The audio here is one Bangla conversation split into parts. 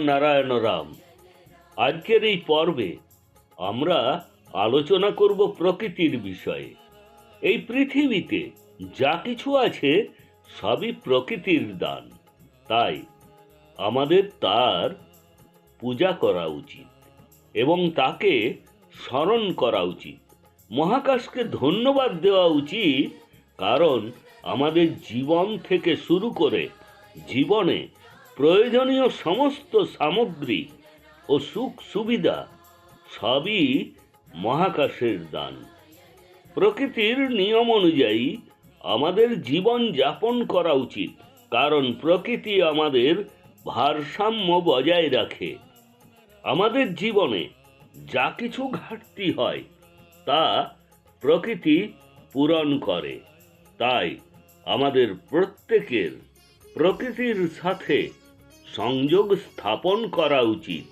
নারায়ণ রাম। আজকের এই পর্বে আমরা আলোচনা করব প্রকৃতির বিষয়ে। এই পৃথিবীতে যা কিছু আছে সবই প্রকৃতির দান, তাই আমাদের তার পূজা করা উচিত এবং তাকে স্মরণ করা উচিত। মহাকাশকে ধন্যবাদ দেওয়া উচিত, কারণ আমাদের জীবন থেকে শুরু করে জীবনে প্রয়োজনীয় সমস্ত সামগ্রী ও সুখ সুবিধা সবই মহাকাশের দান। প্রকৃতির নিয়ম অনুযায়ী আমাদের জীবন যাপন করা উচিত, কারণ প্রকৃতি আমাদের ভারসাম্য বজায় রাখে। আমাদের জীবনে যা কিছু ঘাটতি হয় তা প্রকৃতি পূরণ করে, তাই আমাদের প্রত্যেকের প্রকৃতির সাথে সংযোগ স্থাপন করা উচিত।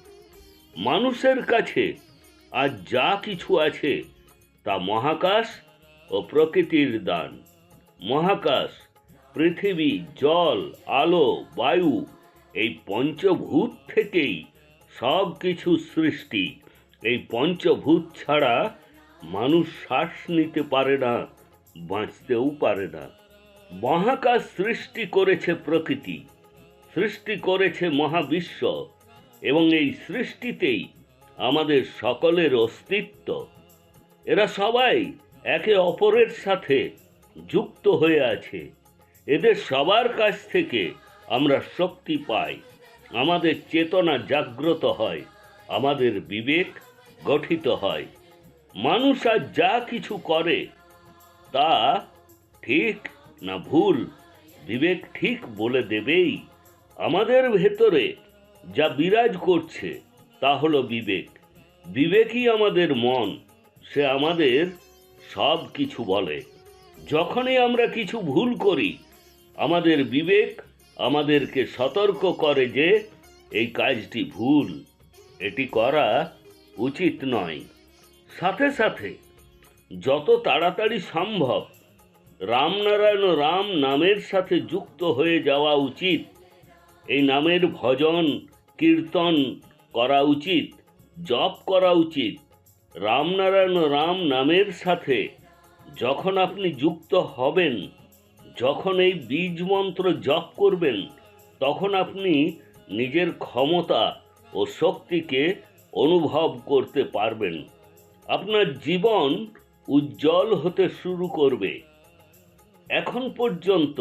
মানুষের কাছে আজ যা কিছু আছে তা মহাকাশ ও প্রকৃতির দান। মহাকাশ, পৃথিবী, জল, আলো, বায়ু, এই পঞ্চভূত থেকেই সব কিছু সৃষ্টি। এই পঞ্চভূত ছাড়া মানুষ শ্বাস নিতে পারে না, বাঁচতেও পারে না। মহাকাশ সৃষ্টি করেছে প্রকৃতি, সৃষ্টি করেছে মহাবিশ্ব, এবং এই সৃষ্টিতেই আমাদের সকলের অস্তিত্ব। এরা সবাই একে অপরের সাথে যুক্ত হয়ে আছে। এদের সবার কাছ থেকে আমরা শক্তি পাই, আমাদের চেতনা জাগ্রত হয়, আমাদের বিবেক গঠিত হয়। মানুষ আজ যা কিছু করে তা ঠিক না ভুল, বিবেক ঠিক বলে দেবেই। আমাদের ভেতরে যা বিরাজ করছে তা হলো বিবেক। বিবেকই আমাদের মন, সে আমাদের সব কিছু বলে। যখনই আমরা কিছু ভুল করি, আমাদের বিবেক আমাদেরকে সতর্ক করে যে এই কাজটি ভুল, এটি করা উচিত নয়। সাথে সাথে যত তাড়াতাড়ি সম্ভব রামনারায়ণ রাম নামের সাথে যুক্ত হয়ে যাওয়া উচিত। এই নামের ভজন কীর্তন করা উচিত, জপ করা উচিত। রামনারায়ণ রাম নামের সাথে যখন আপনি যুক্ত হবেন, যখন এই বীজ মন্ত্র জপ করবেন, তখন আপনি নিজের ক্ষমতা ও শক্তিকে অনুভব করতে পারবেন। আপনার জীবন উজ্জ্বল হতে শুরু করবে। এখন পর্যন্ত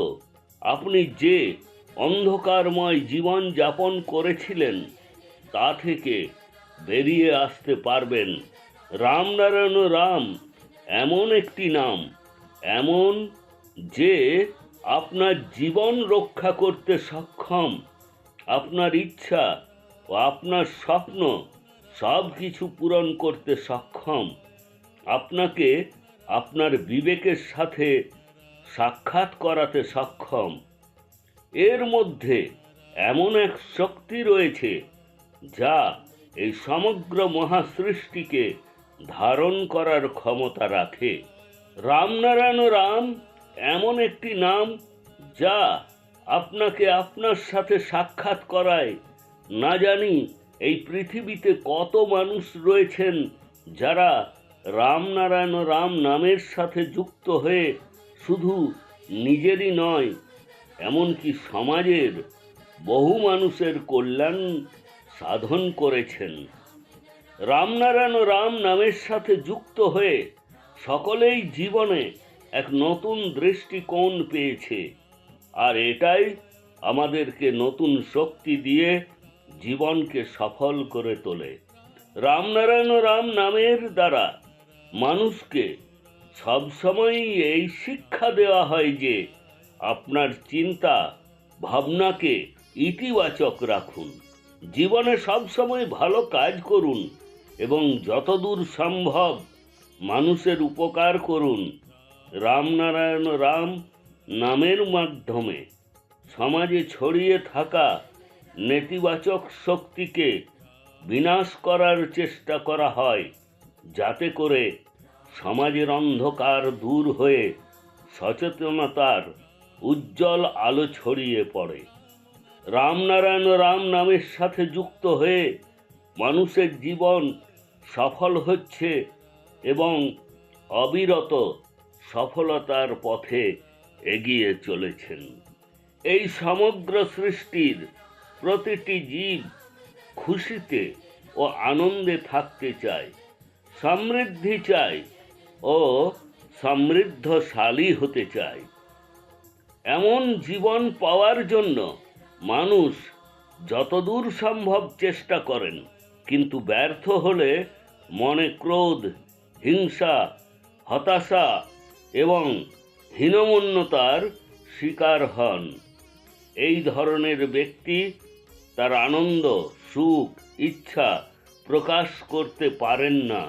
আপনি যে অন্ধকারময় জীবন যাপন করেছিলেন তা থেকে বেরিয়ে আসতে পারবেন। রামনারায়ণ রাম এমন একটি নাম, এমন যে আপনার জীবন রক্ষা করতে সক্ষম। আপনার ইচ্ছা ও আপনার স্বপ্ন সব কিছু পূরণ করতে সক্ষম। আপনাকে আপনার বিবেকের সাথে সাক্ষাৎ করাতে সক্ষম। এর মধ্যে এমন এক শক্তি রয়েছে যা এই সমগ্র মহাসৃষ্টিকে ধারণ করার ক্ষমতা রাখে। রামনারায়ণ রাম এমন একটি নাম যা আপনাকে আপনার সাথে সাক্ষাৎ করায়। না জানি এই পৃথিবীতে কত মানুষ রয়েছেন যারা রামনারায়ণ রাম নামের সাথে যুক্ত হয়ে শুধু নিজেরই নয়, এমনকি সমাজের বহু মানুষের কল্যাণ সাধন করেছেন। রামনারায়ণ রাম নামের সাথে যুক্ত হয়ে সকলেই জীবনে এক নতুন দৃষ্টিকোণ পেয়েছে, আর এটাই আমাদেরকে নতুন শক্তি দিয়ে জীবনকে সফল করে তোলে। রামনারায়ণ রাম নামের দ্বারা মানুষকে সবসময়ই এই শিক্ষা দেওয়া হয় যে আপনার চিন্তা ভাবনাকে ইতিবাচক রাখুন, জীবনে সবসময় ভালো কাজ করুন এবং যতদূর সম্ভব মানুষের উপকার করুন। রামনারায়ণ রাম নামের মাধ্যমে সমাজে ছড়িয়ে থাকা নেতিবাচক শক্তিকে বিনাশ করার চেষ্টা করা হয়, যাতে করে সমাজের অন্ধকার দূর হয়ে সচেতনতার উজ্জ্বল আলো ছড়িয়ে পড়ে। রামনারায়ণ রাম নামের সাথে যুক্ত হয়ে মানুষের জীবন সফল হচ্ছে এবং অবিরত সফলতার পথে এগিয়ে চলেছেন। এই সমগ্র সৃষ্টির প্রতিটি জীব খুশিতে ও আনন্দে থাকতে চায়, সমৃদ্ধি চায় ও সমৃদ্ধশালী হতে চায়। এমন জীবন পাওয়ার জন্য মানুষ যতদূর সম্ভব চেষ্টা করেন, কিন্তু ব্যর্থ হলে মনে ক্রোধ, হিংসা, হতাশা এবং হীনমন্যতার শিকার হন। এই ধরনের ব্যক্তি তার আনন্দ, সুখ, ইচ্ছা প্রকাশ করতে পারেন না।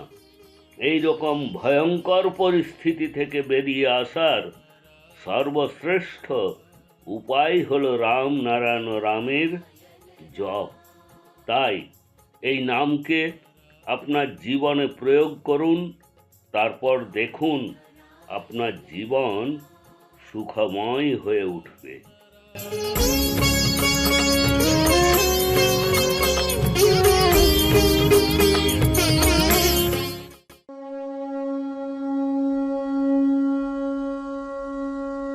এই রকম ভয়ঙ্কর পরিস্থিতি থেকে বেরিয়ে আসার সর্বশ্রেষ্ঠ উপায় হলো রাম নারায়ণ রামের জপ। তাই এই নামকে আপনার জীবনে প্রয়োগ করুন, তারপর দেখুন আপনার জীবন সুখময় হয়ে উঠবে।